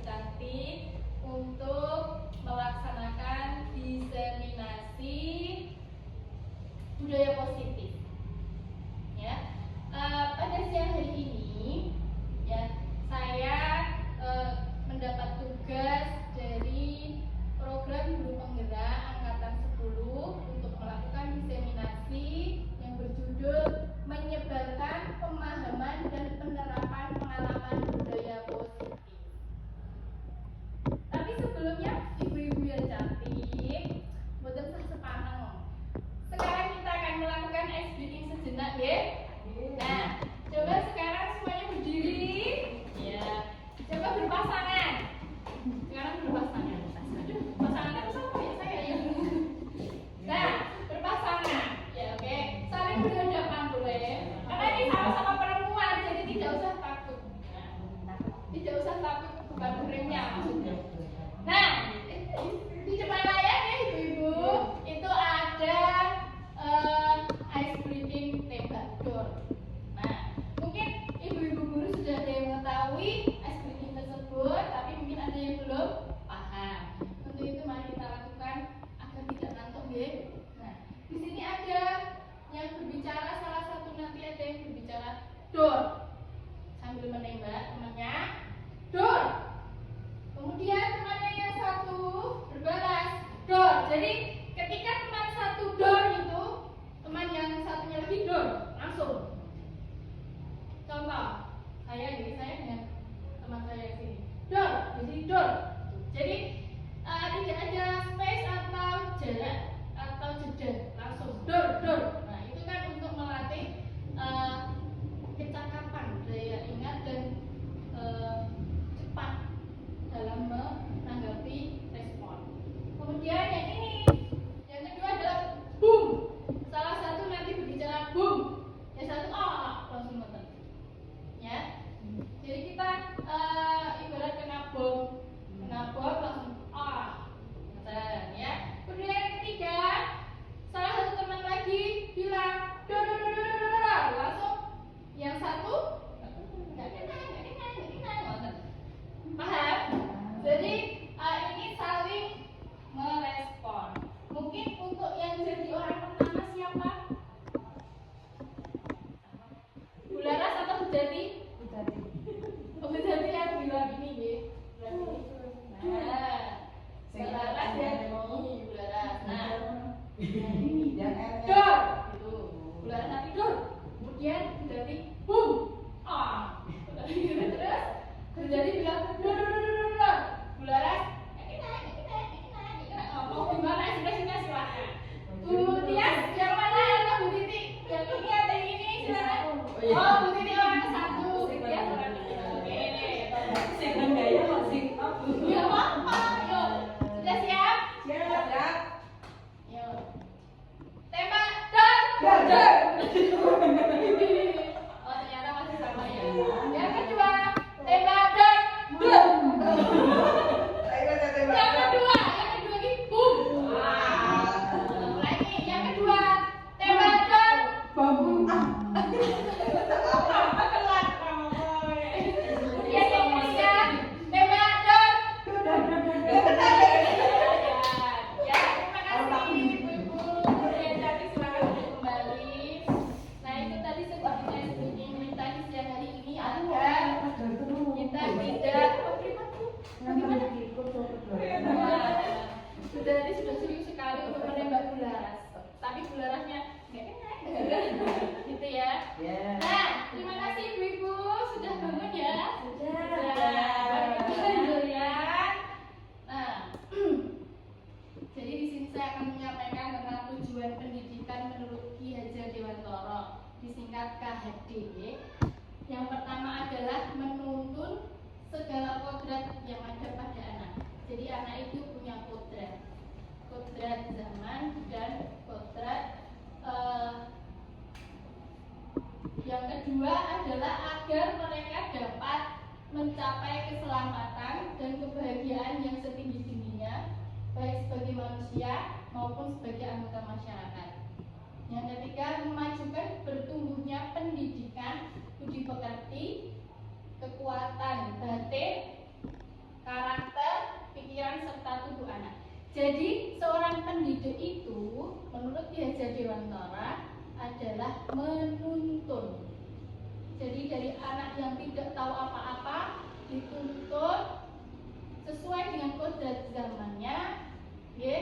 cantik untuk melaksanakan diseminasi budaya positif. Ya, pada siang hari ini, ya, saya mendapat tugas dari program guru penggerak angkatan 10 untuk melakukan diseminasi yang berjudul menyebarkan pemahaman dan penerapan pengalaman budaya positif. Tapi sebelumnya, ibu-ibu yang cantik, mboten sah sepaneng. Sekarang kita akan melakukan ice breaking sejenak, ya. Nah, coba sekarang semuanya berdiri. Ya, coba berpasangan. Sekarang berpasangan. Aduh, pasangannya sama ya saya ya. Nah, berpasangan. Ya, oke. Saling berhadapan boleh. Karena ini sama-sama perempuan, jadi tidak usah takut. Tidak usah takut bukan murimnya maksudnya. Nah, di depan layar ya ibu-ibu, itu ada ice breaking tembak dor. Nah, mungkin ibu-ibu guru sudah ada yang mengetahui ice breaking tersebut, tapi mungkin ada yang belum paham. Untuk itu mari kita lakukan agar tidak ngantuk ya. Nah, di sini ada yang berbicara, salah satu nanti ada yang berbicara dor sambil menembak temannya dor. Kemudian temannya yang satu berbalas dor. Jadi ketika teman satu dor itu, teman yang satunya lagi dor langsung. Contoh, saya dengan teman saya di sini dor, jadi dor. Jadi tidak ada space atau jarak atau jeda, langsung dor dor. Nah itu kan untuk melatih kecakapan, daya ingat dan cepat dalam menanggapi respon. Kemudian yang ini, yang kedua adalah boom. Salah satu nanti berbicara boom, yang satu langsung nonton. Ya, jadi kita ibarat kena bom langsung nonton ya. Kemudian yang ketiga, salah satu teman lagi bilang dor langsung yang satu nggak kena nonton. Paham? Jadi ini saling merespon. Mungkin untuk yang jadi orang pertama siapa? Bu Laras atau Bu Jati? Bu Jati yang bilang ini ya. Nah, Bu Laras ya ini Bu Laras. Nah, ini dor itu. Bu Laras nanti dor. Kemudian Bu Jati boom. Terus Bu Jati bilang dor. Bu Laras ngomong gimana ekspresinya silakan. Bu Tias yang mana atau Bu Titi? Yang ini atau yang ini silakan. Oh, Bu Titi orang ke satu, Bu Tias orang ke dua. Oke. Sing gaya masing apa? Ya apa? Yuk, sudah siap? Siap. Yuk. Tembak dor. Oh ternyata masih sama ya. Yang kedua, tembak dor. Yang kedua ini boom. Lagi yang kedua tembak dor. Kemudian yang ketiga tembak dor. Ya, terima kasih ibu-ibu. Kemudian tadi silakan duduk kembali. Nah itu tadi sebetulnya speaking kita di siang hari ini agar kita tidak bagaimana? Sudah serius sekali untuk menembak Bu Laras. Tapi Bu Larasnya nggak kena. Gitu ya. Nah, terima kasih ibu-ibu sudah bangun ya. Sudah ya. Nah, jadi di sini saya akan menyampaikan tentang tujuan pendidikan menurut Ki Hajar Dewantara, disingkat KHD. Yang pertama adalah menuntun segala kodrat yang ada pada anak. Jadi anak itu punya kodrat zaman dan kodrat yang kedua adalah agar mereka dapat mencapai keselamatan dan kebahagiaan yang setinggi-tingginya, baik sebagai manusia maupun sebagai anggota masyarakat. Yang ketiga, memajukan bertumbuhnya pendidikan budi pekerti, kekuatan batin, Jadi seorang pendidik itu menurut Ki Hajar Dewantara adalah menuntun. Jadi dari anak yang tidak tahu apa-apa dituntun sesuai dengan kodrat zamannya, ya.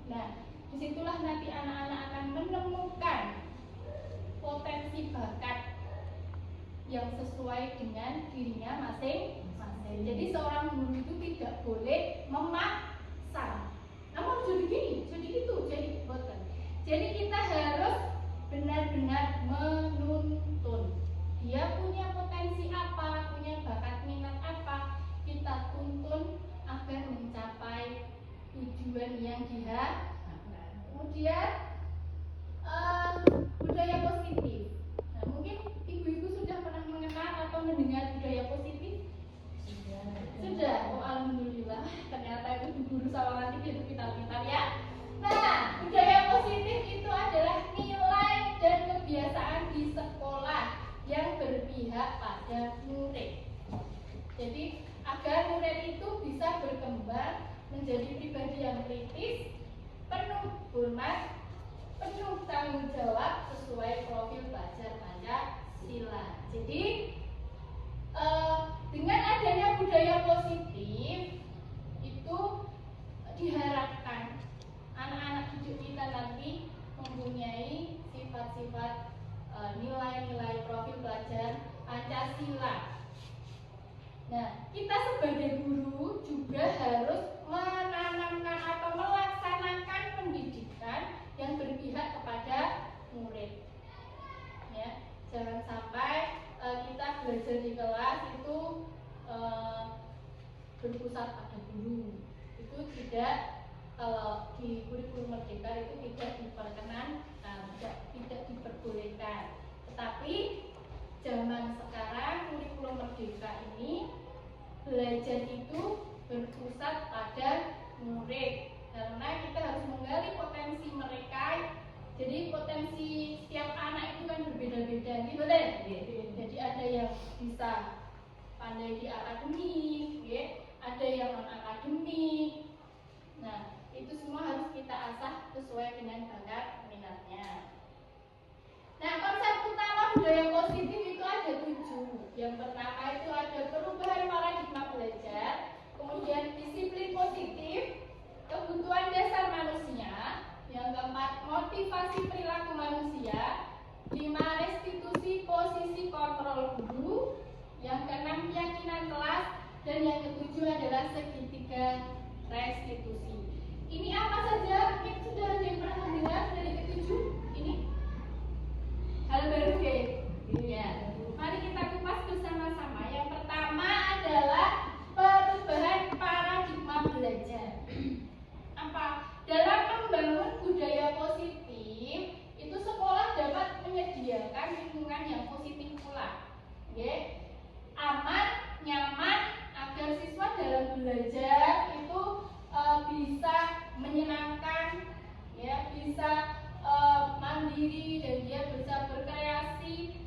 Nah, disitulah nanti anak-anak akan menemukan potensi bakat yang sesuai dengan dirinya masing-masing. Jadi seorang guru itu tidak boleh memaksa. Namun jadi gini, jadi itu, jadi boten. Jadi kita harus benar-benar menuntun. Dia punya potensi apa, punya bakat minat apa, kita tuntun agar mencapai tujuan yang diharapkan. Kemudian budaya positif. Nah, mungkin ibu-ibu sudah pernah mengenal atau mendengar budaya positif? Sudah. Oh, alhamdulillah. Ternyata itu guru sawangan itu pintar-pintar ya. Nah, budaya positif itu adalah nilai dan kebiasaan di sekolah yang berpihak pada murid. Jadi agar murid itu bisa berkembang menjadi pribadi yang kritis, penuh hormat, penuh tanggung jawab sesuai profil pelajar Pancasila. Jadi dengan adanya budaya positif itu diharapkan anak-anak didik kita nanti mempunyai sifat-sifat nilai-nilai profil pelajar Pancasila. Nah, kita sebagai guru juga harus menanamkan atau melaksanakan pendidikan yang berpihak kepada murid. Ya, jangan sampai kita belajar di kelas itu berpusat pada guru. Itu tidak, kalau di kurikulum merdeka itu tidak diperkenankan, tidak diperbolehkan. Tetapi zaman sekarang kurikulum merdeka ini belajar itu berpusat pada murid, karena kita harus menggali potensi mereka. Jadi potensi setiap anak itu kan berbeda-beda, gitu kan? Jadi ada yang bisa pandai di akademik, ya, ada yang non akademik. Nah, itu semua harus kita asah sesuai dengan bakat minatnya. Nah, konsep utama budaya positif itu ada 7. Yang pertama itu ada perubahan paradigma belajar, kemudian disiplin positif, kebutuhan dasar manusia, yang keempat motivasi perilaku manusia, 5 restitusi posisi kontrol guru, yang keenam keyakinan kelas, dan yang ketujuh adalah segitiga restitusi. Ini apa saja? Mungkin sudah ada yang pernah dengar dari ketujuh ini? Hal baru ya. Mari kita kupas bersama-sama. Yang pertama adalah perubahan paradigma belajar. Apa? Dalam membangun budaya positif, itu sekolah dapat menyediakan lingkungan yang positif pula. Okay? Aman, nyaman, agar siswa dalam belajar itu bisa menyenangkan, ya, bisa mandiri, dan dia bisa berkreasi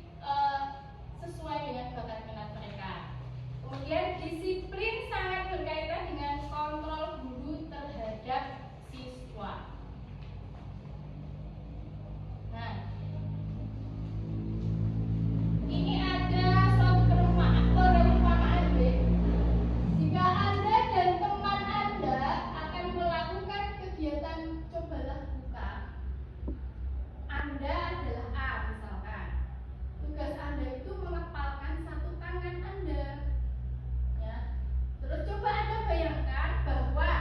sesuai dengan bakat minat mereka. Kemudian disiplin sangat berkaitan dengan kontrol guru terhadap siswa. Nah, ini ada suatu perumpamaan, jika Anda dan teman Anda akan melakukan kegiatan cobalah buka, Anda adalah A misalkan. Tugas Anda itu mengepalkan satu tangan Anda. Ya. Terus coba Anda bayangkan bahwa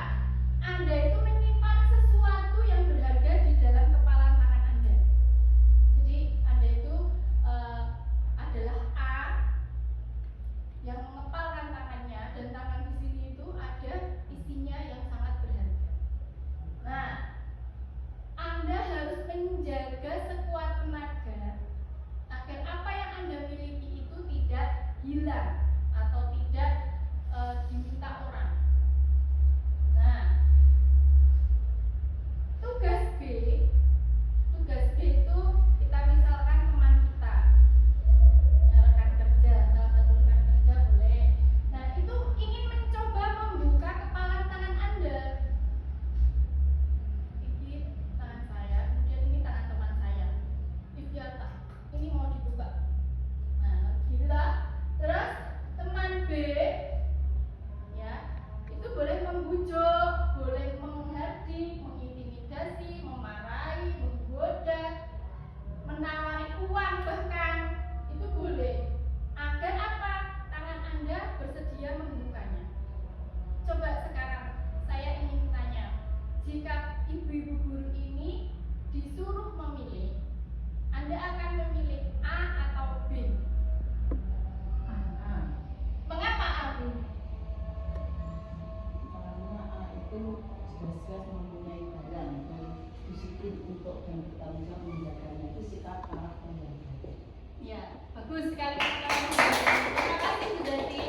Anda itu menyimpan sesuatu yang berharga di dalam kepalan tangan Anda. Jadi Anda itu adalah A yang mengepalkan tangannya, dan tangan di sini itu ada isinya yang sangat berharga. Nah, Anda harus menjaga sekuat tenaga agar apa yang Anda miliki itu tidak hilang atau tidak diminta orang. Nah, tugas B itu kita misalkan teman kita, rekan kerja, salah satu rekan kerja boleh. Nah, itu ingin mencoba membuka kepalan tangan Anda. itu jelas-jelas mempunyai barang dan disiplin untuk dan bertanggung jawab menjaganya. Itu sikap karakter yang baik. Ya, bagus sekali. Terima kasih Bu Dati.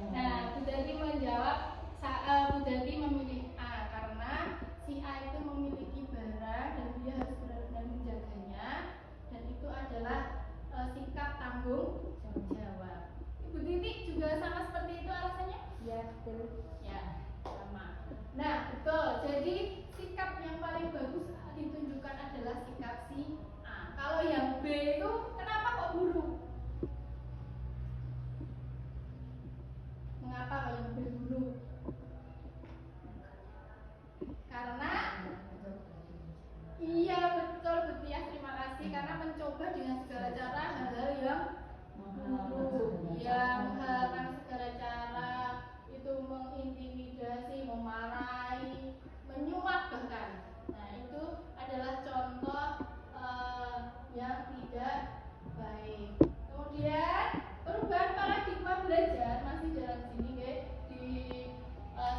Nah, Bu Dati menjawab, Bu Dati memilih A karena si A itu memiliki barang dan dia harus benar-benar menjaganya, dan itu adalah sikap tanggung jawab. Ibu Titi juga sama seperti itu alasannya? Ya, betul. Ya, sama. Nah, betul. Jadi sikap yang paling bagus ditunjukkan adalah sikap si A. Kalau yang B itu kenapa kok buruk? Mengapa kalau yang B buruk? Karena iya betul Bu Tias, terima kasih, karena mencoba dengan segala cara hal-hal yang buruk, yang menghalalkan segala cara, itu mengintimidasi, memarahi, menyuap bahkan. Nah, itu adalah contoh yang tidak baik. Kemudian perubahan paradigma belajar masih dalam sini guys, di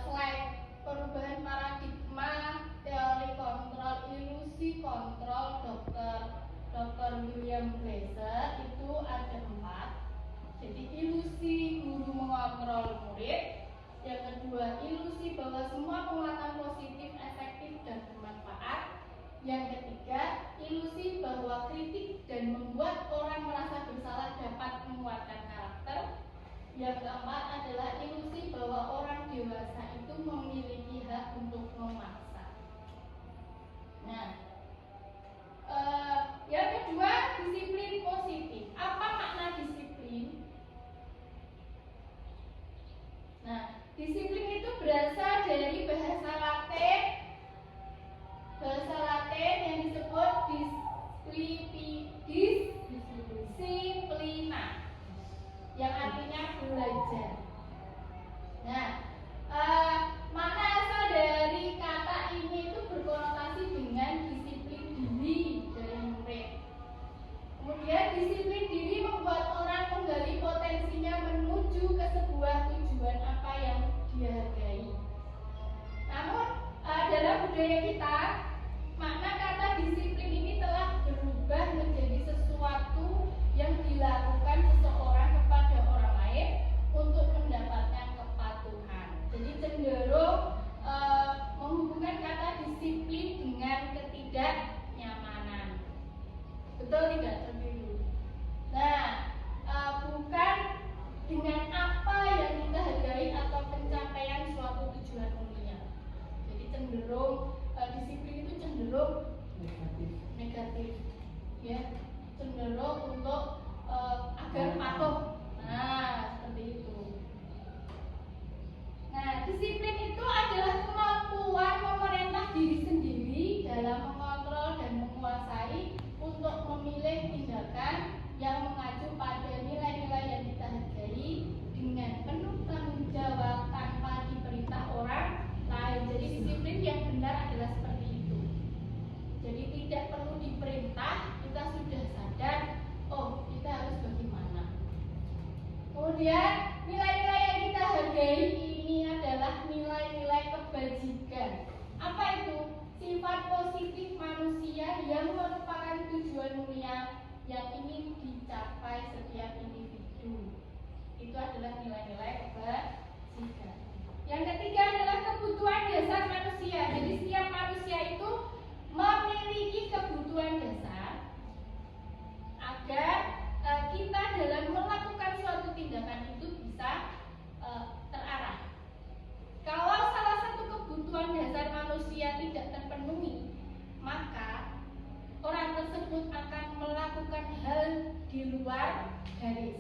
slide perubahan paradigma teori kontrol ilusi kontrol Dr. William Glasser itu ada 4. Jadi ilusi guru mengontrol murid, yang kedua ilusi bahwa semua penguatan positif efektif dan bermanfaat, yang ketiga ilusi bahwa kritik dan membuat orang merasa bersalah dapat menguatkan karakter, yang keempat adalah ilusi bahwa orang dewasa itu memiliki hak untuk memaksa. Nah, yang kedua disiplin positif. Apa makna disiplin? Nah, disiplin itu berasal dari bahasa Latin yang disebut disiplina, yang artinya belajar. Nah, makna asal dari kata ini itu berkonotasi dengan disiplin diri dari murid. Kemudian disiplin diri membuat orang menggali potensinya menuju ke sebuah tujuan apa yang dia hargai. Namun dalam budaya kita, makna kata disiplin ini telah berubah menjadi sesuatu yang dilakukan seseorang kepada orang lain untuk mendapatkan kepatuhan. Jadi cenderung menghubungkan kata disiplin dengan ketidaknyamanan. Betul tidak seperti itu? Nah, bukan dengan apa yang kita hargai atau pencapaian suatu tujuan mulia. Jadi cenderung disiplin itu cenderung negatif, ya, cenderung untuk agar patuh. Nah, seperti itu. Nah, disiplin itu adalah kemampuan memerintah diri sendiri dalam mengontrol dan menguasai untuk memilih tindakan yang mengacu pada nilai-nilai yang kita hargai dengan penuh tanggung jawab tanpa diperintah orang lain. Jadi disiplin yang benar adalah seperti itu. Jadi tidak perlu diperintah, kita sudah sadar, oh kita harus bagaimana. Kemudian nilai-nilai yang kita hargai ini adalah nilai-nilai kebajikan. Apa itu? Sifat positif manusia yang merupakan tujuan mulia yang ingin dicapai setiap individu. Itu adalah nilai-nilai kebajikan. Yang ketiga adalah kebutuhan dasar manusia. Jadi setiap manusia itu memiliki kebutuhan dasar agar kita dalam melakukan suatu tindakan itu bisa terarah. Kalau salah satu kebutuhan dasar manusia tidak terpenuhi, maka orang tersebut akan melakukan hal di luar garis.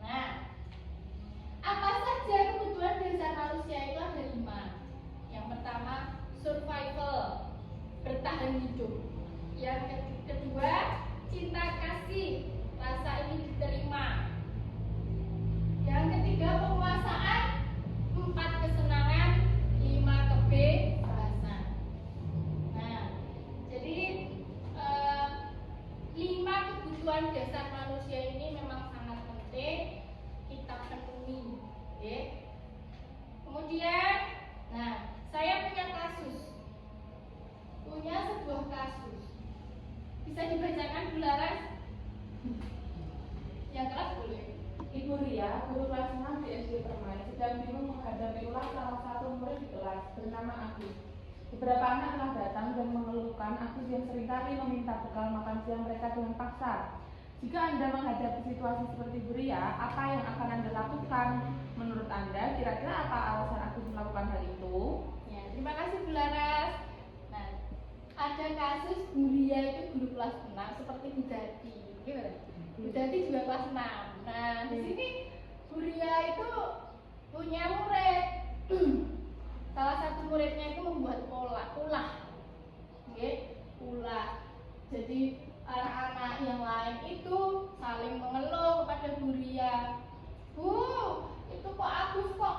Nah, apa saja kebutuhan dasar manusia itu ada 5. Yang pertama, survival, bertahan hidup. Yang kedua, cinta kasih, rasa ingin diterima. Yang ketiga, penguasaan. 4, kesenangan. 5, kebebasan. Nah, jadi 5 kebutuhan dasar manusia ini memang sangat penting kita penuhi, ya. Kemudian, nah guru kelas 6 di SD Permai sedang bingung menghadapi ulas salah satu murid di kelas bernama Agus. Beberapa anak telah datang dan mengeluhkan Agus yang seringkali meminta bekal makan siang mereka dengan paksa. Jika Anda menghadapi situasi seperti Buria, apa yang akan Anda lakukan? Menurut Anda, kira-kira apa alasan Agus melakukan hal itu? Ya, terima kasih Bu Laras. Nah, ada kasus Buria itu guru kelas 6 seperti Bu Dati. Gimana? Bu Dati juga kelas 6. Nah, di sini Buria itu punya murid. Salah satu muridnya itu membuat ulah. Oke, ulah. Jadi anak-anak yang lain itu saling mengeluh kepada Buria. Bu, itu kok Agus kok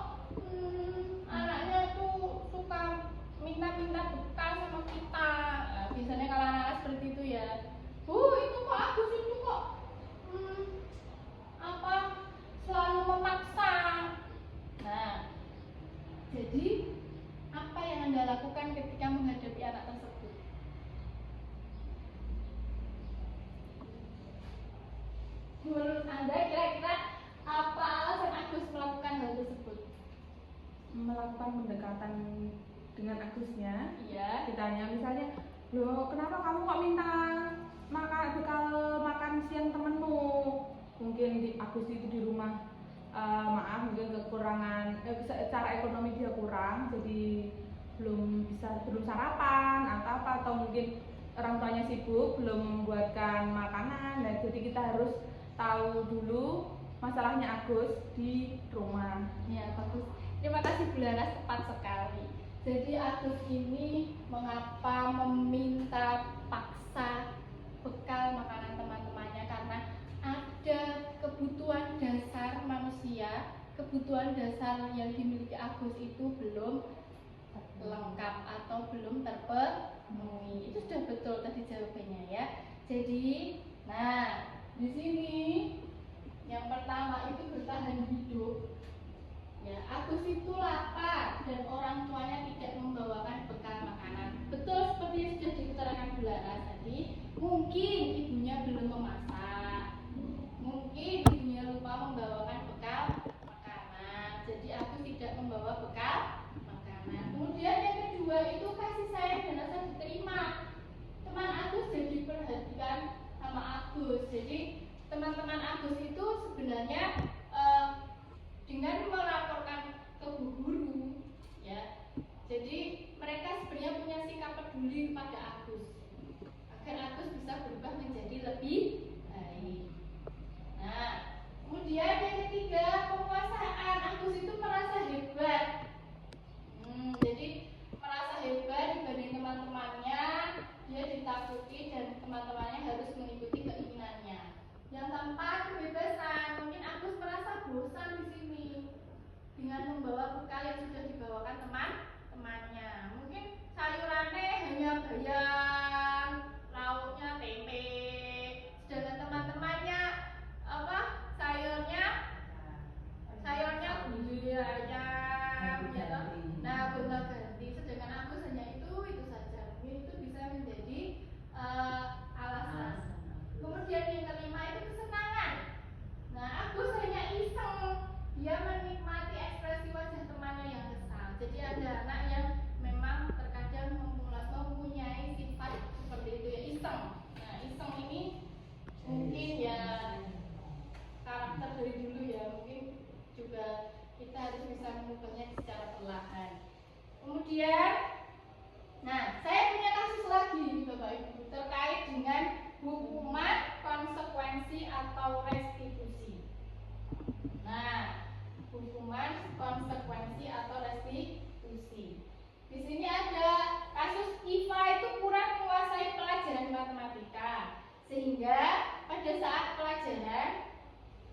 anaknya itu suka minta-minta bekal sama kita. Nah, biasanya kalau anak seperti itu ya, Bu, itu kok Agus itu kok selalu memaksa. Nah, jadi apa yang Anda lakukan ketika menghadapi anak tersebut? Menurut Anda kira-kira apa alasan Agus melakukan hal tersebut? Melakukan pendekatan dengan Agusnya. Iya. Ditanya misalnya, loh kenapa kamu kok minta bekal makan siang temenmu? Mungkin Agus itu di rumah maaf mungkin kekurangan secara ekonomi dia kurang, jadi belum sarapan atau mungkin orang tuanya sibuk belum membuatkan makanan. Dan jadi kita harus tahu dulu masalahnya Agus di rumah. Ya, bagus. Terima kasih Bu Laras, tepat sekali. Jadi Agus ini mengapa meminta paksa bekal makanan teman-temannya, karena ada kebutuhan dasar manusia, kebutuhan dasar yang dimiliki Agus itu belum lengkap atau belum terpenuhi. Itu sudah betul tadi jawabannya ya. Jadi, nah di sini yang pertama itu bertahan hidup. Ya, Agus itu lapar dan orang tuanya tidak membawakan bekal makanan. Betul seperti yang sudah diutarakan Bu Laras tadi. Mungkin ibunya belum memasak, mungkin ibunya lupa membawakan bekal makanan. Jadi Agus tidak membawa bekal makanan. Kemudian yang kedua itu kasih sayang dan rasa diterima. Teman Agus jadi perhatikan sama Agus. Jadi teman-teman Agus itu sebenarnya dengan melaporkan ke bu guru, ya. Jadi mereka sebenarnya punya sikap peduli kepada Agus, agar Agus bisa berubah menjadi lebih baik. Nah, kemudian yang ketiga, penguasaan. Agus itu merasa hebat. Jadi merasa hebat dibanding teman-temannya, dia ditakuti dan teman-temannya harus mengikuti keinginannya. Yang keempat, kebebasan. Mungkin Agus merasa bosan di sini dengan membawa bekal yang sudah dibawakan teman-temannya. Mungkin sayurannya hanya bayam, lauknya tempe, sedangkan teman-temannya sayurnya gulai ayam, ya toh? Nah, gonta-ganti. Sedangkan Agus hanya itu saja. Mungkin itu bisa menjadi alasan. Kemudian yang kelima itu kesenangan. Nah, Agus hanya iseng, dia menikmati ekspresi wajah temannya yang kesal. Jadi ada anak yang memang terkadang mempunyai sifat seperti itu ya, iseng. Nah, iseng ini mungkin ya karakter dari dulu ya, mungkin juga kita harus bisa mengubahnya secara perlahan. Kemudian, nah saya punya kasus lagi Bapak Ibu terkait dengan hukuman, konsekuensi atau restitusi. Nah, hukuman, konsekuensi atau restitusi. Di sini ada kasus Iva itu kurang menguasai pelajaran matematika, sehingga pada saat pelajaran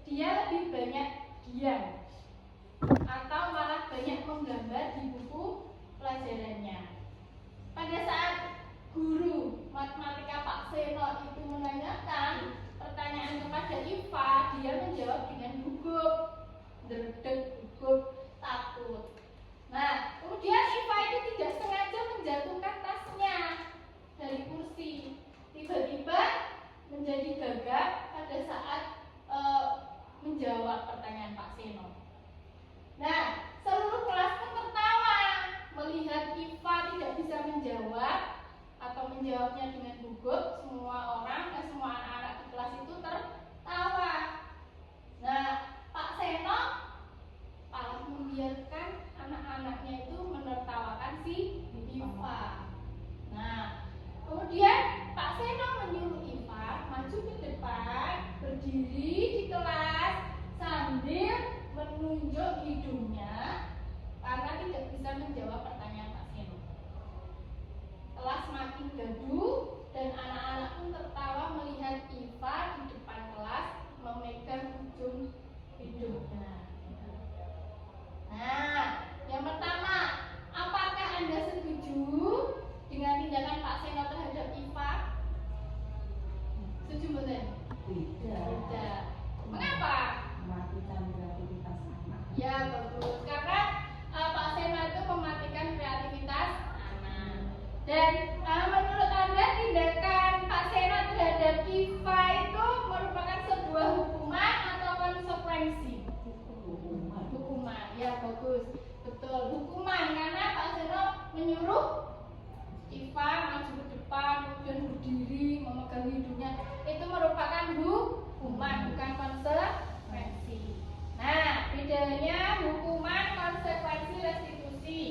dia lebih banyak diam atau malah banyak menggambar di buku pelajarannya. Pada saat guru matematika Pak Seno itu menanyakan pertanyaan kepada Iva, dia menjawab dengan gugup, derdek, gugup, takut. Nah, kemudian Iva itu tidak sengaja menjatuhkan tasnya dari kursi. Tiba-tiba menjadi gagap pada saat menjawab pertanyaan biarkan anak-anaknya itu menertawakan si Iva. Nah, kemudian Pak Seno menyuruh Iva maju ke depan, berdiri di kelas sambil menunjuk hidungnya karena tidak bisa menjawab pertanyaan Pak Seno. Kelas makin gaduh dan anak-anak pun tertawa melihat Iva di depan kelas memegang ujung hidungnya. Nah, yang pertama, apakah Anda setuju dengan tindakan Pak Seno terhadap Iva? Setuju betul? Tidak. Mengapa? Mematikan kreativitas anak. Ya bagus, karena Pak Seno itu mematikan kreativitas anak. Dan menurut Anda tindakan Pak Seno terhadap Iva itu merupakan sebuah hukuman atau konsekuensi? Hukuman, ya bagus, betul, hukuman karena Pak Seno menyuruh Iva maju ke depan, kemudian berdiri, memegang hidungnya, itu merupakan hukuman, bukan konsekuensi. Nah, bedanya hukuman, konsekuensi, restitusi.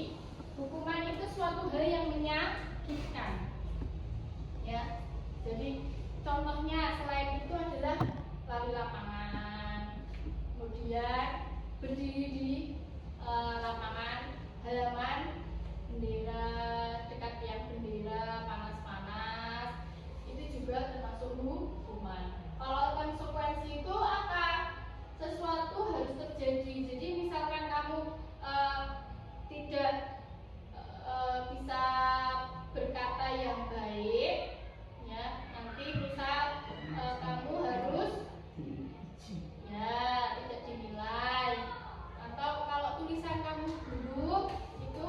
Hukuman itu suatu hal yang menyakitkan, ya. Jadi contohnya selain itu adalah lari lapangan, kemudian berdiri di lapangan halaman bendera, dekat tiang bendera, panas-panas, itu juga termasuk hukuman. Kalau konsekuensi itu apa? Sesuatu harus terjadi. Jadi misalkan kamu tidak bisa berkata yang baik, ya nanti misal kamu harus ya tidak dinilai, atau kalau tulisan kamu buruk itu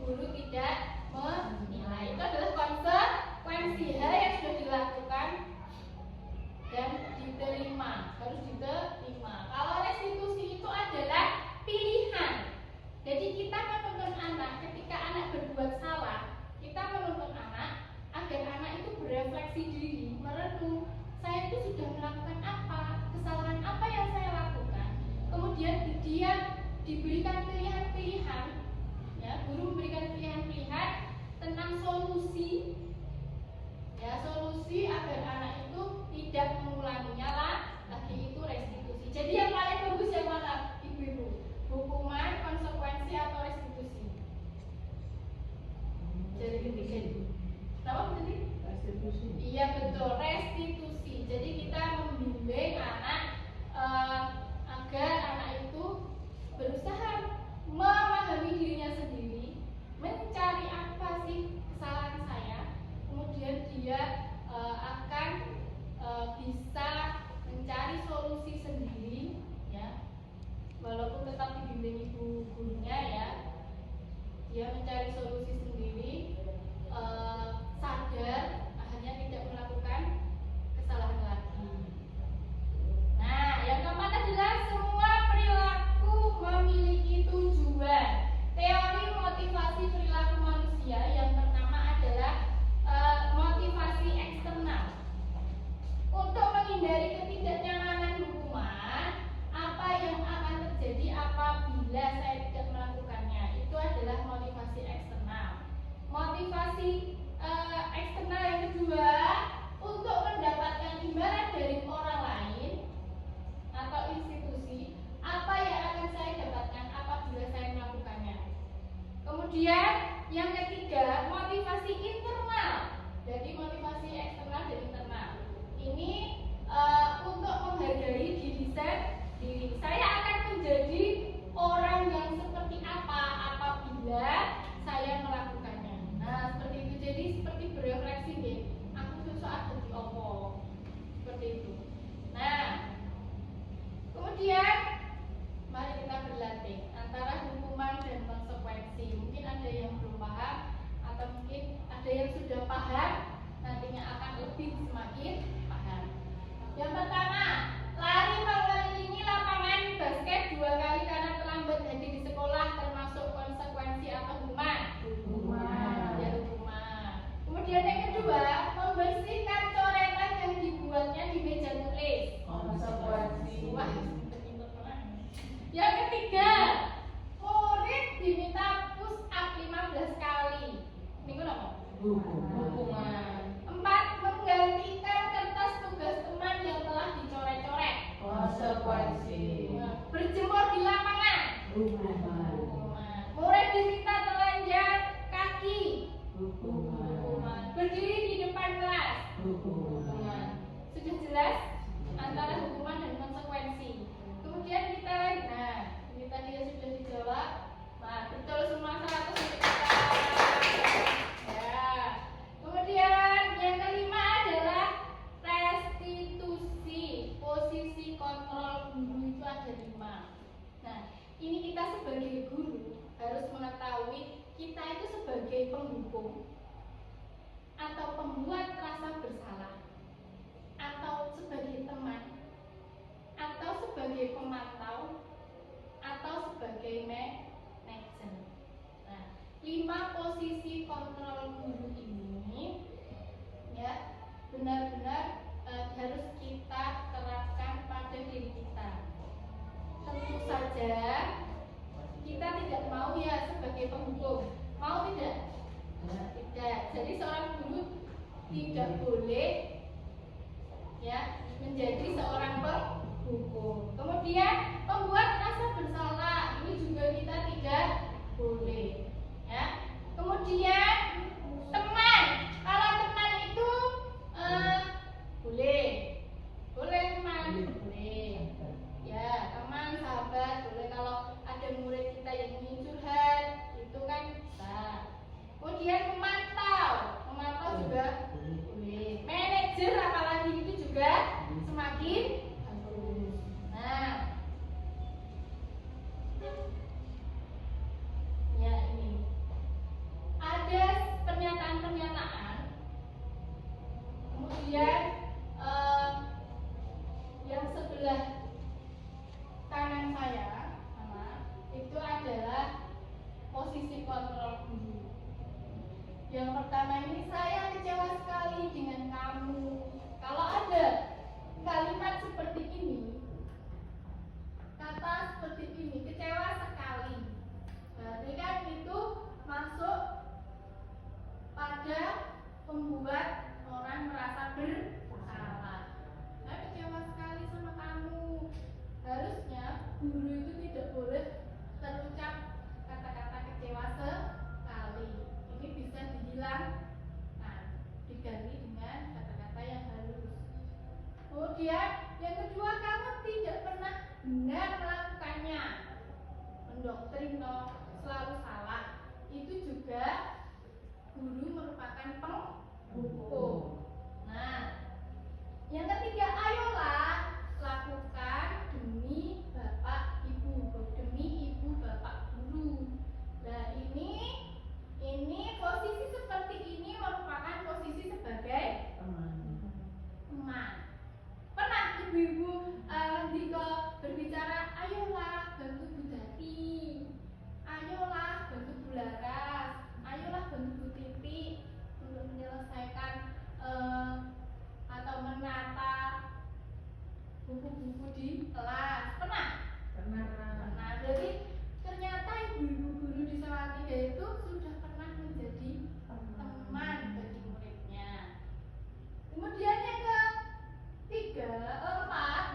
guru tidak menilai. Itu adalah konsekuensi hal yang sudah dilakukan dan diterima, harus diterima. Kalau restitusi itu adalah pilihan. Jadi kita menuntun anak ketika anak berbuat salah, kita menuntun anak agar anak itu berefleksi diri, merenung, saya itu sudah melakukan apa, kesalahan apa yang saya lakukan. Kemudian dia diberikan pilihan-pilihan, ya, guru memberikan pilihan-pilihan tentang solusi, ya, solusi agar anak itu tidak mengulanginya lagi, itu restitusi. Jadi yang paling bagus yang mana, ibu-ibu? Hukuman, konsekuensi, atau restitusi? Jadi kenapa tadi? Restitusi. Iya betul, restitusi. Jadi kita membimbing anak agar anak itu berusaha memahami dirinya sendiri, mencari apa sih kesalahan saya, kemudian dia akan bisa mencari solusi sendiri, ya, walaupun tetap dibimbing ibu gurunya, ya, dia mencari solusi sendiri, sadar akhirnya tidak melakukan kesalahan lagi. Nah, yang keempat adalah semua perilaku memiliki tujuan. Teori motivasi perilaku manusia yang pertama adalah motivasi eksternal. Untuk menghindari ketidaknyamanan hukuman, apa yang akan terjadi apabila saya tidak melakukannya? Itu adalah motivasi eksternal. Motivasi eksternal yang kedua, untuk mendapatkan imbalan dari orang lain atau institusi, apa yang akan saya dapatkan apabila saya melakukannya. Kemudian yang ketiga, motivasi internal. Jadi motivasi eksternal dan internal ini untuk menghargai diri sendiri. Saya akan menjadi orang yang seperti apa apabila saya melakukannya. Nah, seperti itu. Jadi seperti berefleksi deh. Aku sesuatu jadi opo. Seperti itu. Nah, kemudian mari kita berlatih antara hukuman dan konsekuensi. Mungkin ada yang belum paham atau mungkin ada yang sudah paham, nantinya akan lebih semakin paham. Yang pertama, lari mengelilingi lapangan basket 2 kali karena terlambat hadir di sekolah termasuk konsekuensi atau hukuman? Hukuman. Ya, hukuman. Kemudian yang kedua, membersihkan coretan yang dibuatnya di meja tulis. Konsekuensi. Wah, yang ketiga, Hubungan. 4. Menggantikan kertas tugas teman yang telah dicoret-coret. Konsekuensi. Berjemur di lapangan. Hubungan. Murid diminta telanjang kaki. Hubungan. Berdiri di depan kelas. Hubungan. Sudah jelas antara hubungan dan konsekuensi. Kemudian kita ini tadi yang sudah dijawab. Nah, betul semua 100 untuk kita. Ya. Kemudian yang kelima adalah restitusi. Posisi kontrol guru itu ada 5. Nah, ini kita sebagai guru harus mengetahui kita itu sebagai penghukum atau pembuat rasa bersalah, atau sebagai teman, atau sebagai pemantau, atau sebagai manajer. Nah, 5 posisi kontrol guru ini ya benar-benar harus kita terapkan pada diri kita. Tentu saja kita tidak mau ya sebagai penghukum, mau tidak? Tidak. Jadi seorang guru tidak boleh ya menjadi seorang penghukum. Kemudian pembuat rasa bersalah ini juga kita tidak boleh. Ya. Kemudian teman, kalau teman itu boleh teman, boleh. Ya teman, sahabat boleh. Kalau ada murid kita yang ingin curhat, itu kan bisa. Kemudian memantau juga boleh. Manajer apalagi itu juga semakin bagus. Nah, ya ini ada pernyataan-pernyataan. Kemudian yang sebelah kanan saya, itu adalah posisi kontrol guru. Yang pertama ini, saya kecewa sekali dengan kamu. Kalau ada kalimat seperti ini, kata seperti ini, kecewa sekali, berarti kan itu masuk pada membuat orang merasa bersalah. Saya kecewa sekali sama kamu. Harusnya guru itu tidak boleh terucap kata-kata kecewa sekali. Ini bisa dihilangkan, diganti dengan kata-kata yang halus. Kemudian yang kedua, kamu tidak pernah benar melakukannya. Mendoktrin selalu salah. Itu juga guru merupakan penghukum. Nah, yang ketiga, ayolah lakukan demi bapak ibu, demi ibu bapak guru. Nah, ini posisi seperti ini merupakan posisi sebagai teman. Pernah ibu-ibu jika berbicara, ayolah bantu Bu Dati, ayolah bantu Bu Laras, ayolah bantu Bu Titi untuk menyelesaikan atau menata buku-buku di kelas. Pernah? Pernah. Jadi ternyata ibu-ibu guru di Salatiga itu sudah pernah menjadi teman bagi muridnya. Kemudian yang keempat,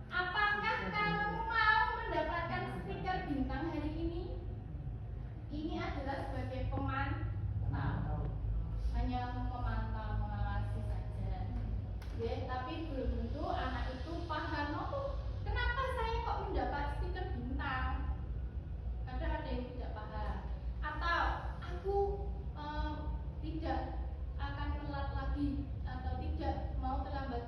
apakah kamu mau mendapatkan stiker bintang hari ini? Ini adalah sebagai pemantau, hanya memantau, mengawasi saja. Ya, tapi belum tentu anak itu paham, oh kenapa saya kok mendapat stiker bintang. Kadang ada yang tidak paham. Atau aku tidak akan telat lagi, atau tidak mau terlambat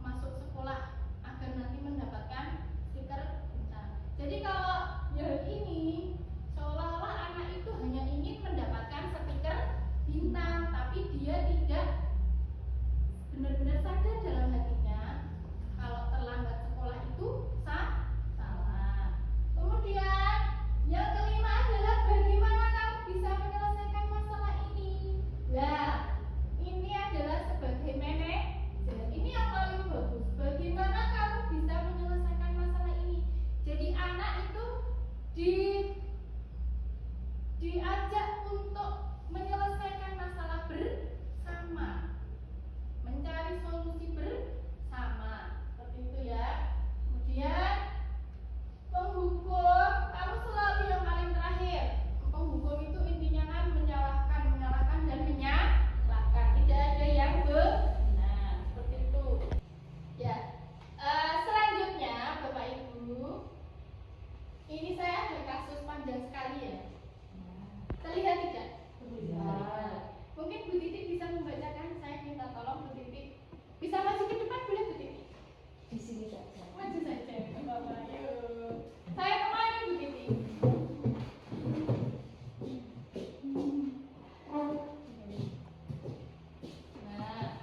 masuk sekolah agar nanti mendapatkan stiker bintang. Jadi kalau yang ini seolah-olah anak itu hanya ingin mendapatkan stiker bintang, tapi dia tidak benar-benar sadar dalam hatinya kalau terlambat sekolah itu salah. Kemudian yang kelima adalah bagaimana kamu bisa menyelesaikan masalah ini. Nah, ini adalah sebagai manajer. Ini yang paling bagus. Bagaimana kamu bisa menyelesaikan masalah ini? Jadi anak itu diajak untuk menyelesaikan masalah Ini saya ada kasus panjang sekali ya. Terlihat tidak? Mungkin Bu Titi bisa membacakan. Saya minta tolong Bu Titi. Bisa maju ke depan boleh Bu Titi? Di sini saja. Maju saja. Bapak, ayo. Saya kemana Bu Titi? Nah,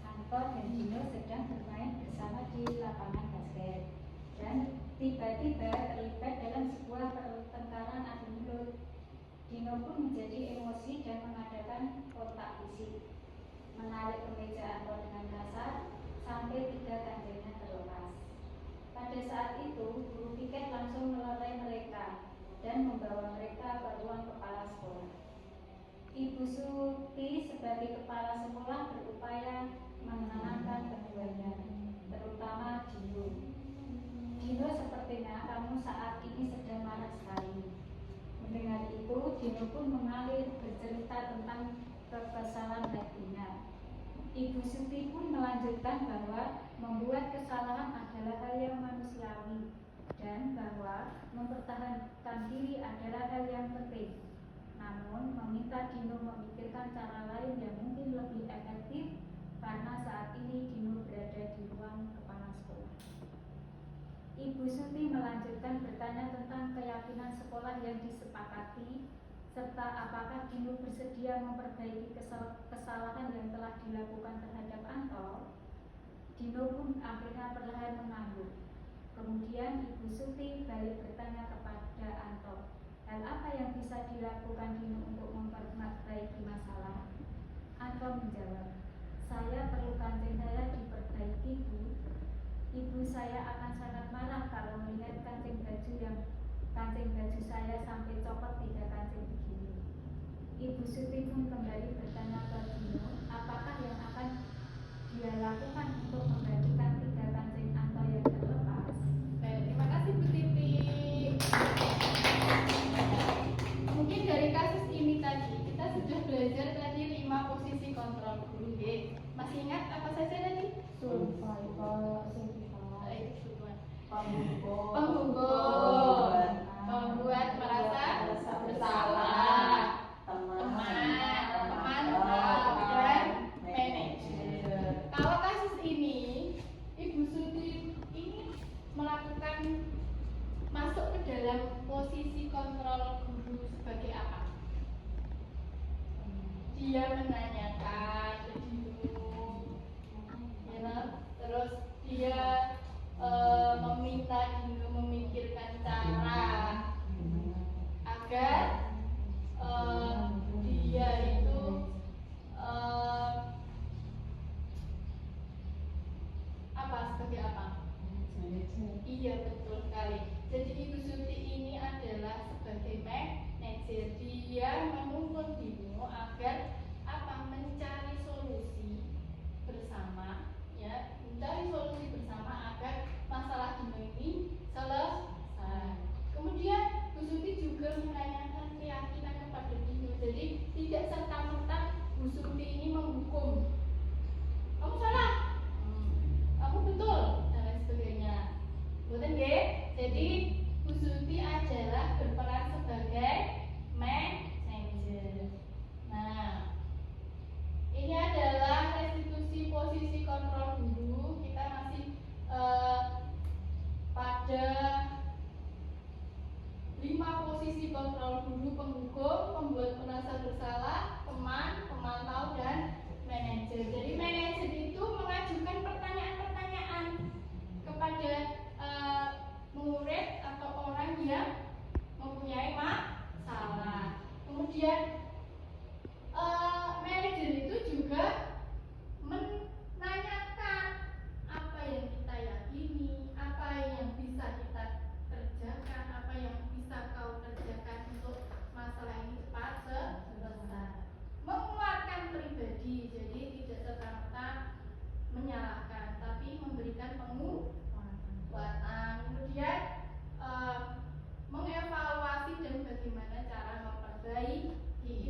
Anton dan Dino sedang bermain bersama di lapangan basket dan tiba-tiba terlibat dalam sebuah pertengkaran adu mulut. Dino pun menjadi emosi dan mengadakan kontak fisik, menarik kemeja Anton dengan kasar sampai 3 kancingnya terlepas. Pada saat itu, guru piket langsung melerai mereka dan membawa mereka ke ruang kepala sekolah. Ibu Suti sebagai kepala sekolah berupaya menenangkan keduanya, terutama Dino. Dino, sepertinya kamu saat ini sedang marah sekali. Mendengar itu, Dino pun mengalir bercerita tentang kekesalan hatinya. Ibu Suti pun melanjutkan bahwa membuat kesalahan adalah hal yang manusiawi dan bahwa mempertahankan diri adalah hal yang penting. Namun, meminta Dino memikirkan cara lain yang mungkin lebih efektif karena saat ini Dino berada di ruang kepala sekolah. Ibu Suti melanjutkan bertanya tentang keyakinan sekolah yang disepakati serta apakah Dino bersedia memperbaiki kesalahan yang telah dilakukan terhadap Anto. Dino pun akhirnya perlahan mengangguk. Kemudian Ibu Suti balik bertanya kepada Anto, hal apa yang bisa dilakukan Dino untuk memperbaiki masalah? Anto menjawab, saya perlu kancing saya diperbaiki, Bu. Ibu saya akan sangat marah kalau melihat kancing baju saya sampai copot 3 kancing begini. Ibu Suti pun kembali bertanya ke Dino, apakah yang akan dia lakukan untuk menggantikan 3 kancing Anto yang terlepas. baik, terima kasih Bu Titi. Mungkin dari kasus ini tadi kita sudah belajar tadi 5 posisi kontrol guru. Masih ingat apa saja tadi? Pembukuan, membuat merasa bersalah, teman, pemantau, dan manajer. Kalau kasus ini, Ibu Suti ini melakukan masuk ke dalam posisi kontrol guru sebagai apa? Dia menanyakan ke Dino, terus dia meminta Dino memikirkan cara agar dia itu apa sebagai apa? Iya, betul sekali. Jadi Ibu Suti ini adalah sebagai manajer. Dia menuntut Dino agar apa? Mencari solusi bersama, ya, mencari solusi bersama agar masalah Dino ini selesai. Kemudian Bu Suti juga menanyakan keyakinan kepada Dino. Jadi tidak serta-merta Bu Suti ini menghukum. Kamu salah, kamu betul, dan lain sebagainya. Betul nggih? Jadi Bu Suti adalah berperan sebagai manajer. Nah, ini adalah restitusi posisi kontrol guru. Kita masih pada 5 posisi kontrol guru: penghukum, pembuat merasa bersalah, teman, pemantau, dan manajer. Jadi manajer itu mengajukan pertanyaan-pertanyaan kepada murid atau orang yang mempunyai masalah. Kemudian manajer itu juga menanyakan apa yang kita yakini, apa yang bisa kita kerjakan, apa yang bisa kau kerjakan untuk masalah ini cepat selesai. Menguatkan pribadi, jadi tidak serta-merta menyalahkan, tapi memberikan penguatan. Kemudian mengevaluasi dan bagaimana cara memperbaiki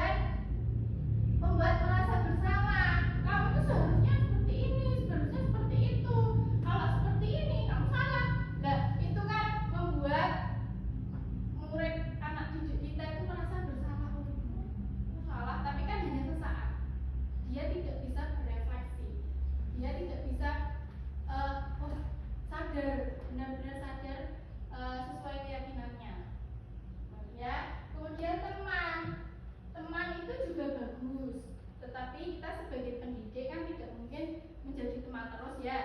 kemudian membuat merasa bersama. Kamu tuh seharusnya seperti ini, seharusnya seperti itu. Kalau seperti ini kamu salah. Nah, itu kan membuat murid anak didik kita itu merasa bersalah. Salah, tapi kan hanya sesaat. Dia tidak bisa berefleksi. Dia tidak bisa sadar, benar-benar sadar sesuai keyakinannya. Ya, kemudian teman itu juga bagus, tetapi kita sebagai pendidik kan tidak mungkin menjadi teman terus ya.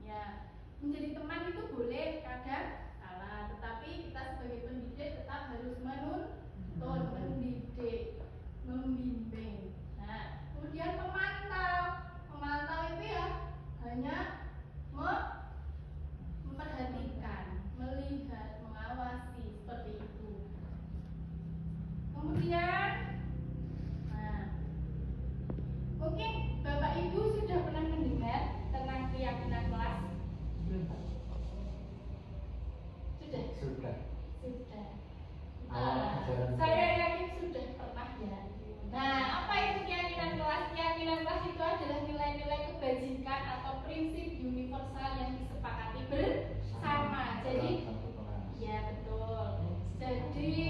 Ya, menjadi teman itu boleh kadang salah, tetapi kita sebagai pendidik tetap harus menuntun, mendidik, membimbing. Nah, kemudian pemantau itu ya hanya memperhatikan, melihat, mengawasi seperti itu. Kemudian, mungkin Bapak Ibu sudah pernah mendengar tentang keyakinan kelas? Sudah. Saya yakin sudah pernah ya. Nah, apa itu keyakinan kelas? Keyakinan kelas itu adalah nilai-nilai kebajikan atau prinsip universal yang disepakati bersama. Jadi, ya betul. Jadi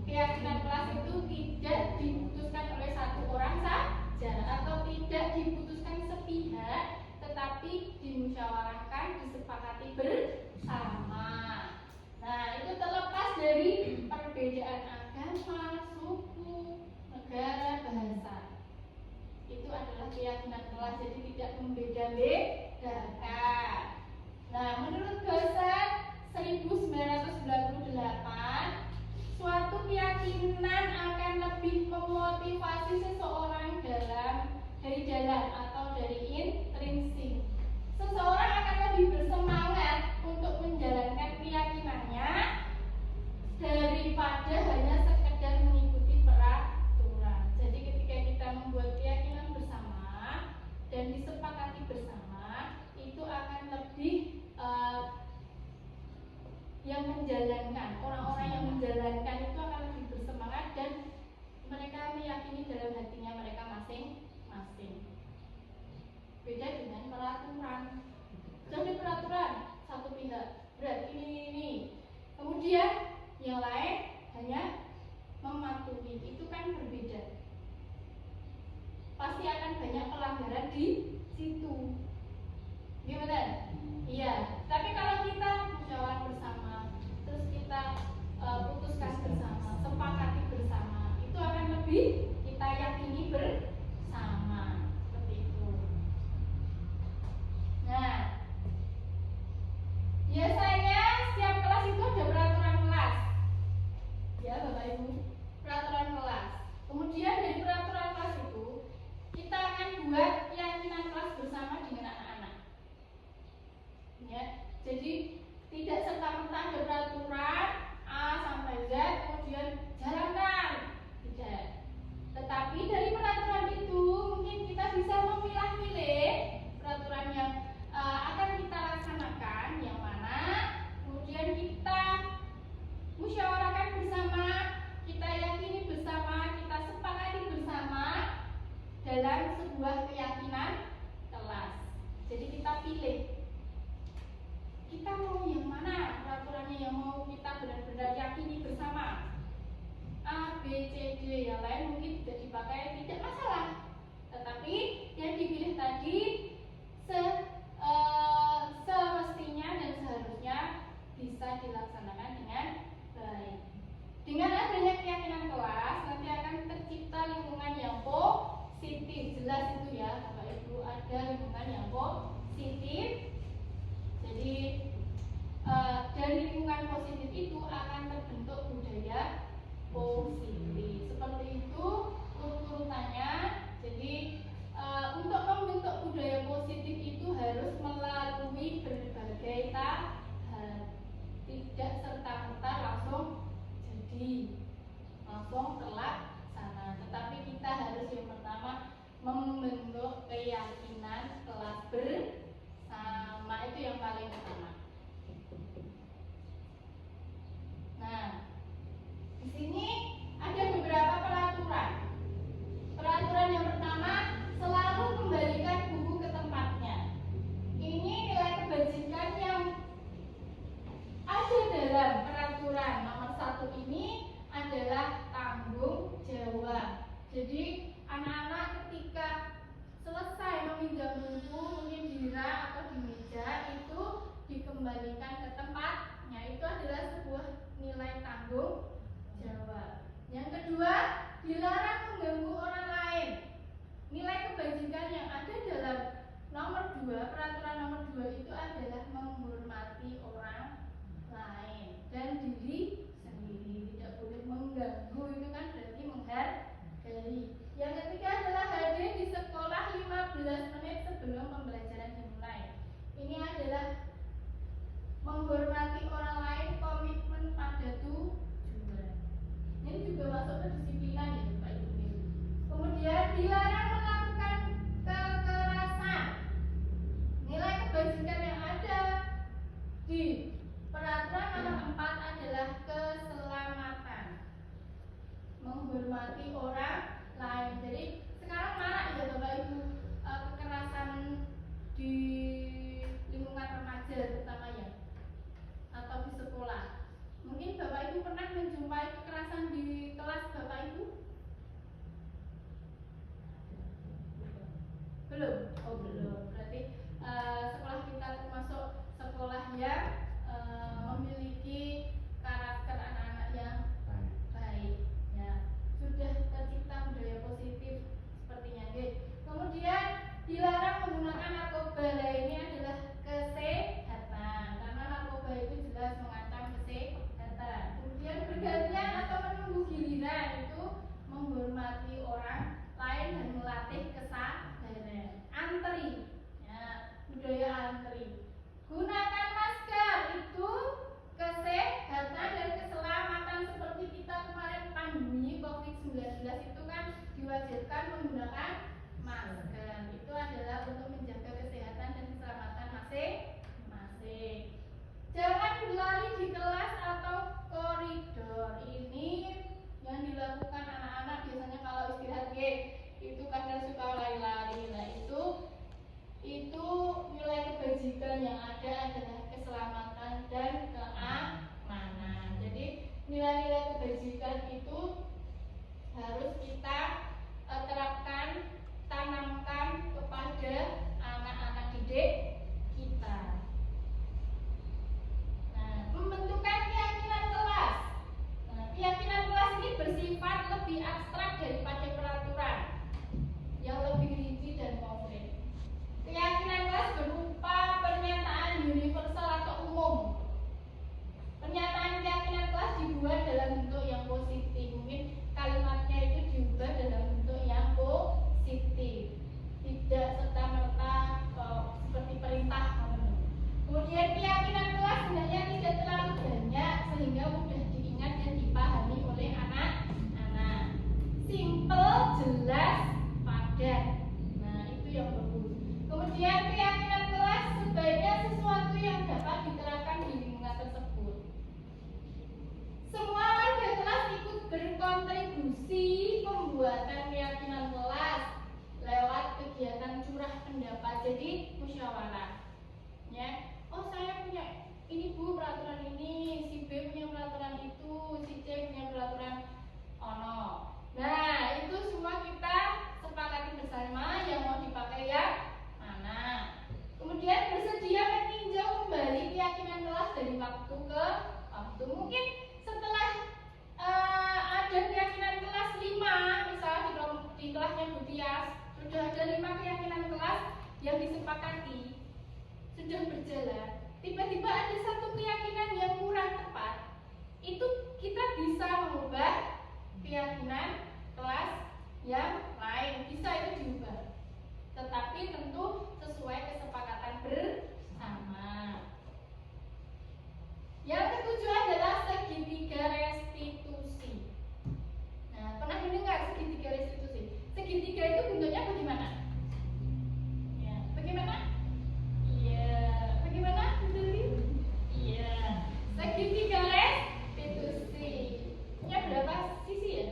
keyakinan kelas itu tidak diputuskan oleh satu orang saja atau tidak diputuskan sepihak, tetapi dimusyawarahkan, disepakati bersama. Nah, itu terlepas dari perbedaan agama, suku, negara, bahasa. Itu adalah keyakinan kelas, jadi tidak membeda-bedakan. Nah, menurut dosen 1998, suatu keyakinan akan lebih memotivasi seseorang dari dalam atau dari intrinsik. Seseorang akan lebih bersemangat untuk menjalankan keyakinannya daripada hanya sekedar mengikuti peraturan. Jadi ketika kita membuat keyakinan bersama dan disepakati bersama, itu akan lebih yang menjalankan, orang-orang yang menjalankan itu akan lebih bersemangat dan mereka meyakini dalam hatinya mereka masing-masing. Beda dengan peraturan. Jadi peraturan satu pihak berat ini. Kemudian yang lain hanya mematuhi. Itu kan berbeda. Pasti akan banyak pelanggaran di situ. Gimana? Iya. Tapi kalau kita musyawarah bersama, terus kita putuskan bersama, sepakati bersama, itu akan lebih kita yakini bersama. Seperti itu. Nah, biasanya setiap kelas itu ada peraturan kelas. Ya, Bapak Ibu, peraturan kelas. Kemudian dari peraturan kelas itu kita akan buat keyakinan kelas bersama dengan anak-anak. Ya, jadi tidak serta-merta ada peraturan A sampai Z kemudian jalankan, tidak. Tetapi dari peraturan itu mungkin kita bisa memilah-milih peraturan yang akan kita laksanakan, yang mana kemudian kita musyawarahkan bersama, kita yakini bersama, kita sepakati bersama dalam sebuah keyakinan kelas. Jadi kita pilih, kita mau yang mana peraturannya yang mau kita benar-benar yakini bersama. A, B, C, D, yang lain mungkin tidak dipakai, tidak masalah. Tetapi yang dipilih tadi semestinya dan seharusnya bisa dilaksanakan dengan baik. Dengan adanya keyakinan kelas, nanti akan tercipta lingkungan yang positif. Jelas itu ya, Bapak Ibu, ada lingkungan yang positif. Jadi dari lingkungan positif itu akan terbentuk budaya positif. Seperti itu urut-urutannya. Jadi anak-anak ketika selesai meminjam buku mungkin di rak atau di meja itu dikembalikan ke tempatnya. Itu adalah sebuah nilai tanggung jawab. Yang kedua, dilarang mengganggu orang lain. Nilai kebajikan yang ada dalam nomor 2, peraturan nomor 2 itu adalah menghormati orang lain dan diri sendiri. Tidak boleh mengganggu, itu kan berarti menghargai. Yang ketiga adalah hadir di sekolah 15 menit sebelum pembelajaran dimulai. Ini adalah menghormati orang lain, komitmen pada tujuan. Ini juga masuk kedisiplinan ya Bapak Ibu. Kemudian dilarang melakukan kekerasan. Nilai kebajikan yang ada di peraturan nomor 4 adalah keselamatan, menghormati orang lain. Jadi sekarang marak ya Bapak Ibu kekerasan di lingkungan remaja terutama ya, atau di sekolah. Mungkin Bapak Ibu pernah menjumpai kekerasan di kelas Bapak Ibu? Belum? Oh belum. Berarti sekolah kita termasuk sekolah yang memiliki karakter anak-anak yang baik. Ya, sudah tercipta budaya positif sepertinya. Kemudian dilarang menggunakan narkoba. Nah, ini adalah kesehatan, karena narkoba itu jelas mengancam kesehatan. Kemudian bergantian atau menunggu giliran itu menghormati orang lain dan melatih kesabaran. Antri, ya, budaya antri. Gunakan masker, itu kesehatan dan keselamatan. Seperti kita kemarin pandemi COVID-19 itu kan diwajibkan menggunakan masker. Itu adalah untuk menjaga kesehatan dan keselamatan masing-masing. Jangan berlari di kelas atau koridor. Ini yang dilakukan anak-anak biasanya kalau istirahat itu kadang suka lari-lari. Nah, itu nilai kebajikan yang ada adalah keselamatan dan keamanan. Jadi nilai-nilai kebajikan itu harus kita terapkan, tanamkan kepada anak-anak didik kita. Nah, pembentukan keyakinan kelas. Nah, keyakinan kelas ini bersifat lebih abstrak daripada peraturan yang lebih rinci dan konkret. Keyakinan kelas berupa pernyataan universal atau umum. Pernyataan keyakinan kelas dibuat dalam bentuk yang positif. Mungkin kalimatnya itu diubah dalam bentuk yang positif, tidak serta-merta seperti perintah. Kemudian keyakinan kelas sebenarnya tidak terlalu banyak sehingga mudah diingat dan dipahami oleh anak-anak. Simple, jelas, padat. Nah, itu yang bagus. Kemudian keyakinan kelas sebaiknya sesuatu yang dapat diterapkan di lingkungan tersebut. Semua warga kelas ikut berkontribusi pembuatan keyakinan kelas lewat kegiatan curah pendapat. Jadi musyawarah. Ya. Oh, saya punya ini Bu peraturan ini, si B punya peraturan itu, si C punya peraturan ono. Nah, itu semua kita sepakati bersama yang mau dipakai yang mana. Kemudian bersedia meninjau kembali keyakinan kelas dari waktu ke waktu. Mungkin setelah ada keyakinan kelas 5, misalnya di kelasnya Bu Tias, sudah ada 5 keyakinan kelas yang disepakati, sudah berjalan. Tiba-tiba ada satu keyakinan yang kurang tepat, itu kita bisa mengubah keyakinan kelas yang lain, bisa itu diubah, tetapi tentu sesuai kesepakatan bersama. Yang ketujuh adalah segitiga restitusi. Nah, pernah mendengar segitiga restitusi? Segitiga itu bentuknya bagaimana? Ya, bagaimana? Iya, bagaimana? Iya, segitiga restitusi. Punya berapa sisi ya?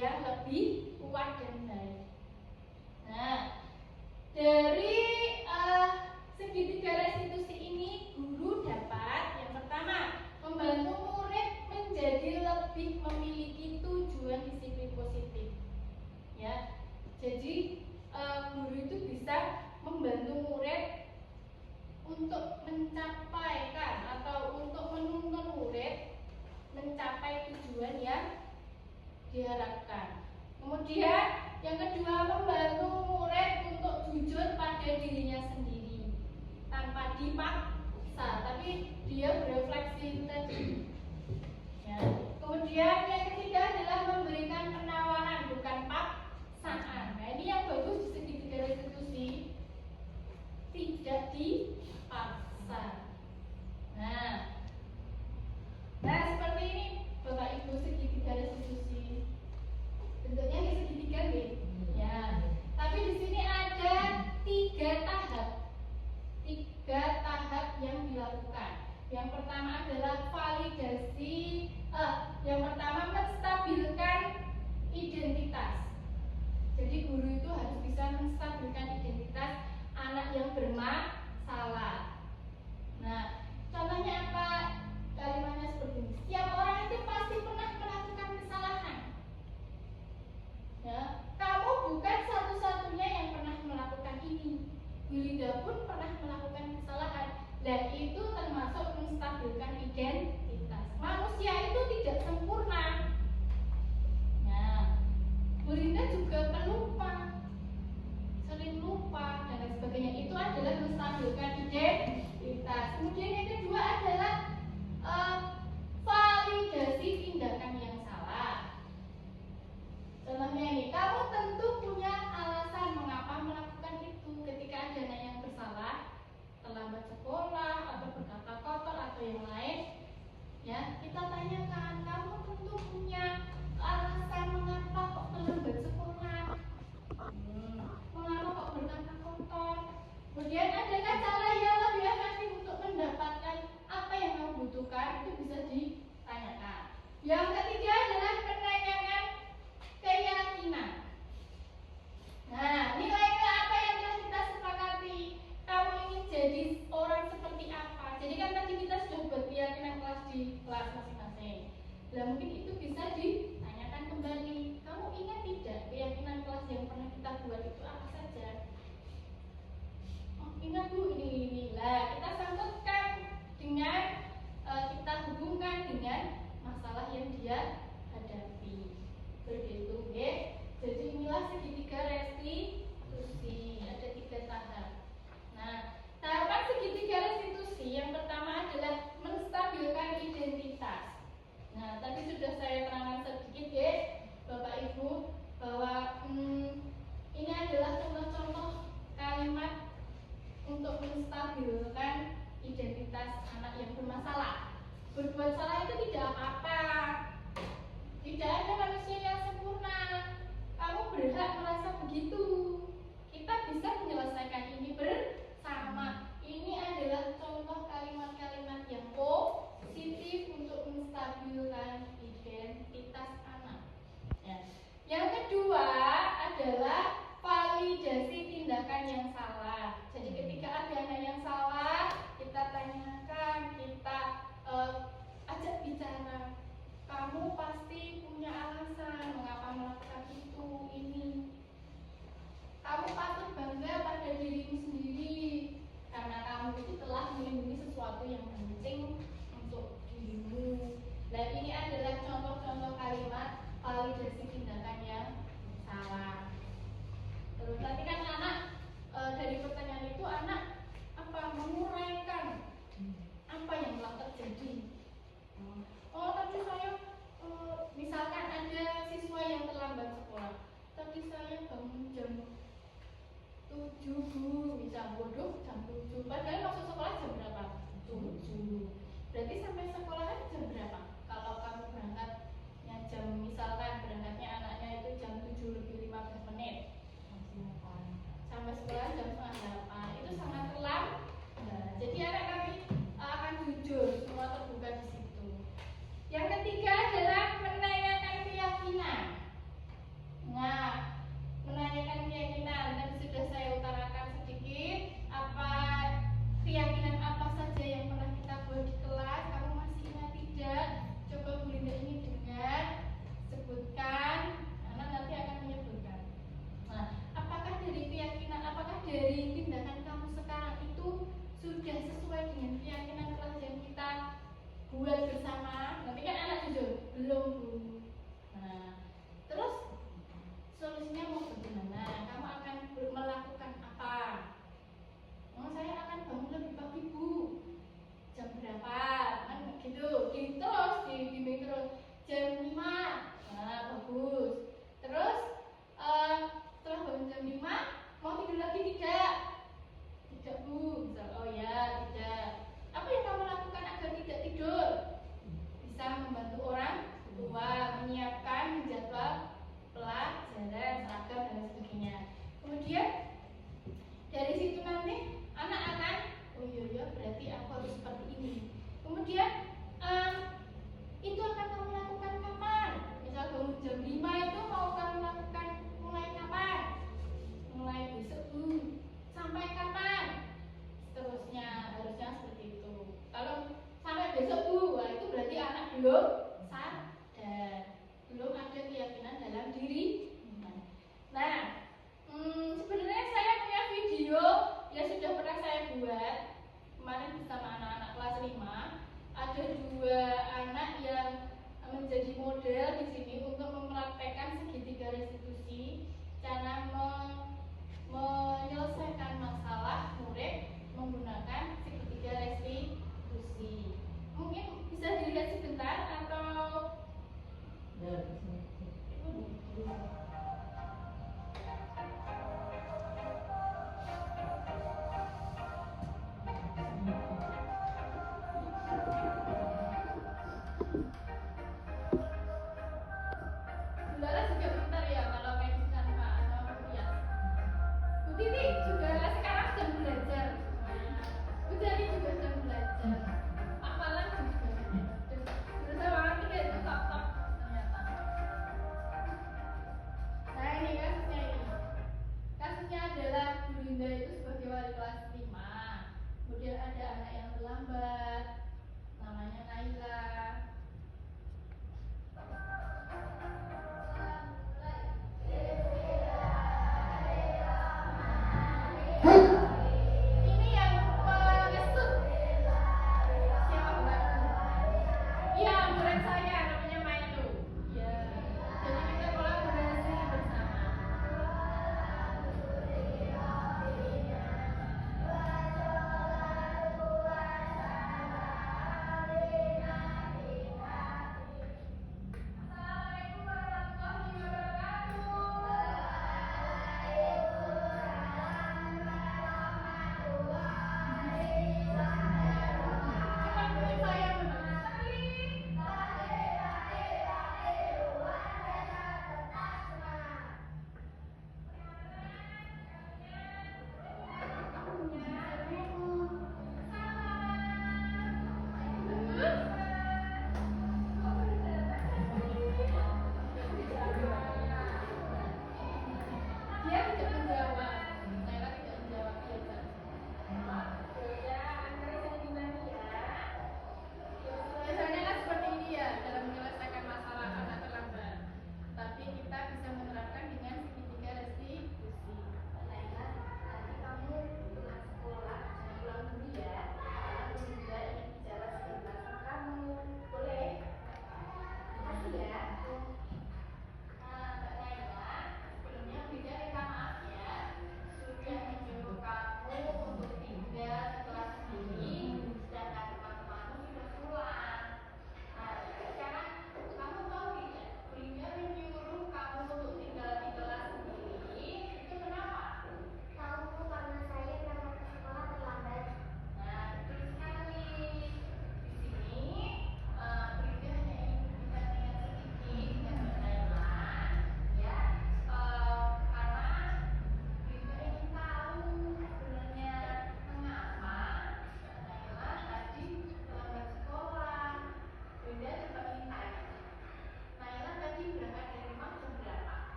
yang lebih kuat dan baik. Nah, dari segitiga restitusi ini guru dapat yang pertama membantu murid menjadi lebih memiliki tujuan disiplin positif. Ya, jadi guru itu bisa membantu murid untuk mencapaikan atau untuk menuntun murid mencapai tujuan yang diharapkan. Kemudian yang kedua membantu murid untuk jujur pada dirinya sendiri tanpa dipaksa, tapi dia berefleksi tadi. Ya. Kemudian yang ketiga adalah memberikan penawaran bukan paksaan. Nah ini yang bagus di segitiga restitusi, tidak dipaksa. Nah seperti ini Bapak Ibu segitiga restitusi. Bentuknya kayak segitiga nih. Ya. Tapi di sini ada tiga tahap yang dilakukan. Yang pertama adalah validasi. Yang pertama menstabilkan identitas. Jadi guru itu harus bisa menstabilkan identitas anak yang bermasalah. Nah, contohnya apa? Kalimatnya seperti ini. Setiap orang itu pasti pernah melakukan kesalahan. Ya, kamu bukan satu-satunya yang pernah melakukan ini. Yulinda pun pernah melakukan kesalahan. Dan itu termasuk menstabilkan identitas. Manusia itu tidak sempurna. Nah, Yulinda juga pelupa, sering lupa dan lain sebagainya. Itu adalah menstabilkan identitas. Kemudian yang kedua adalah validasi tindakan yang salah. Contohnya ini, kamu tentu punya alasan mengapa melakukan itu. Ketika ada anak yang bersalah, terlambat sekolah atau berkata kotor atau yang lain, ya kita tanyakan, kamu tentu punya alasan mengapa kok terlambat sekolah, mengapa kok berkata kotor. Kemudian adakah cara yang lebih efektif untuk mendapatkan apa yang kamu butuhkan, itu bisa ditanyakan. Yang ketiga adalah penanyakan keyakinan. Nah, nilai-nilai apa yang telah kita sepakati? Kamu ingin jadi orang seperti apa? Jadi kan tadi kita sudah buat keyakinan kelas di kelas masing-masing. Nah, mungkin itu bisa ditanyakan kembali. Kamu ingat tidak keyakinan kelas yang pernah kita buat itu apa saja? Oh, ingat Bu, ini. Lah, kita sangkutkan dengan kita hubungkan dengan masalah yang dia hadapi. Begitu, ya. Jadi inilah segitiga restitusi, ada 3 tahap. Nah, tahapan segitiga restitusi yang pertama adalah menstabilkan identitas. Nah, tadi sudah saya terangkan sedikit ya, Bapak Ibu, bahwa ini adalah contoh-contoh kalimat untuk menstabilkan identitas anak yang bermasalah. Berbuat salah itu tidak apa-apa. Tidak ada manusia yang sempurna. Kamu berhak merasa begitu. Kita bisa menyelesaikan ini bersama. Ini adalah contoh kalimat-kalimat yang positif untuk menstabilkan identitas anak. Ya. Yang kedua adalah validasi tindakan yang salah. Jadi ketika ada anak yang salah, kita tanyakan, kita ajak bicara. Kamu pasti punya alasan mengapa melakukan itu, ini. Kamu patut bangga pada dirimu sendiri.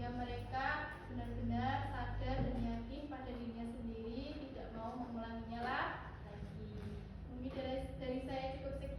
sehingga mereka benar-benar sadar dan yakin pada dirinya sendiri, tidak mau mengulanginya lagi. Mungkin dari saya cukup sekian.